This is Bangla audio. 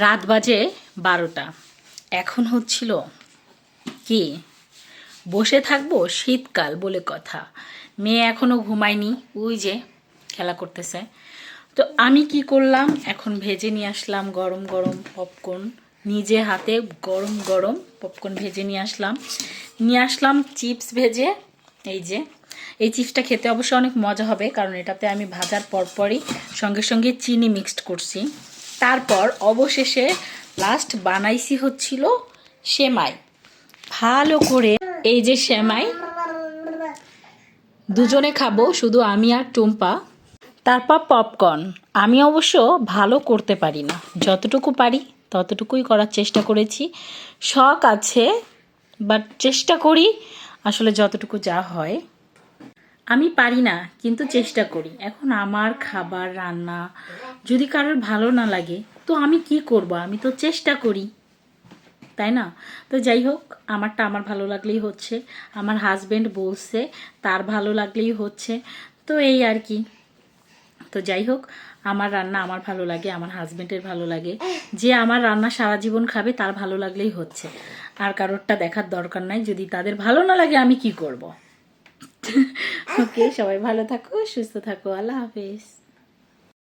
রাত বাজে 12টা। এখন হচ্ছিল কি বসে থাকবো, শীতকাল বলে কথা। মেয়ে এখনো ঘুমায়নি, ওই যে খেলা করতেছে। তো আমি কি করলাম, এখন ভেজে নিয়ে আসলাম গরম গরম পপকর্ন। নিজে হাতে গরম গরম পপকর্ন ভেজে নিয়ে আসলাম চিপস ভেজে। এই যে এই চিপসটা খেতে অবশ্য অনেক মজা হবে, কারণ এটাতে আমি ভাজার পরপরই সঙ্গে সঙ্গে চিনি মিক্সড করছি। তারপর অবশেষে লাস্ট বানাইছি হচ্ছিল সেমাই। ভালো করে এই যে সেমাই দুজনে খাবো, শুধু আমি আর টুম্পা। তারপর পপকর্ন। আমি অবশ্য ভালো করতে পারি না, যতটুকু পারি ততটুকুই করার চেষ্টা করেছি। শখ আছে, বাট চেষ্টা করি আসলে যতটুকু যা হয়। আমি পারি না কিন্তু চেষ্টা করি। এখন আমার খাবার রান্না যদি কারোর ভালো না লাগে তো আমি কি করব, আমি তো চেষ্টা করি, তাই না? তো যাই হোক, আমারটা আমার ভালো লাগলেই হচ্ছে। আমার হাজবেন্ড বলছে তার ভালো লাগলেই হচ্ছে, তো এই আর কি। তো যাই হোক, আমার রান্না আমার ভালো লাগে, আমার হাজবেন্ডের ভালো লাগে। যে আমার রান্না সারা জীবন খাবে তার ভালো লাগলেই হচ্ছে, আর কারোরটা দেখার দরকার নাই। যদি তাদের ভালো না লাগে আমি কি করব? ওকে, সবাই ভালো থাকো, সুস্থ থাকো, আল্লাহ হাফেজ।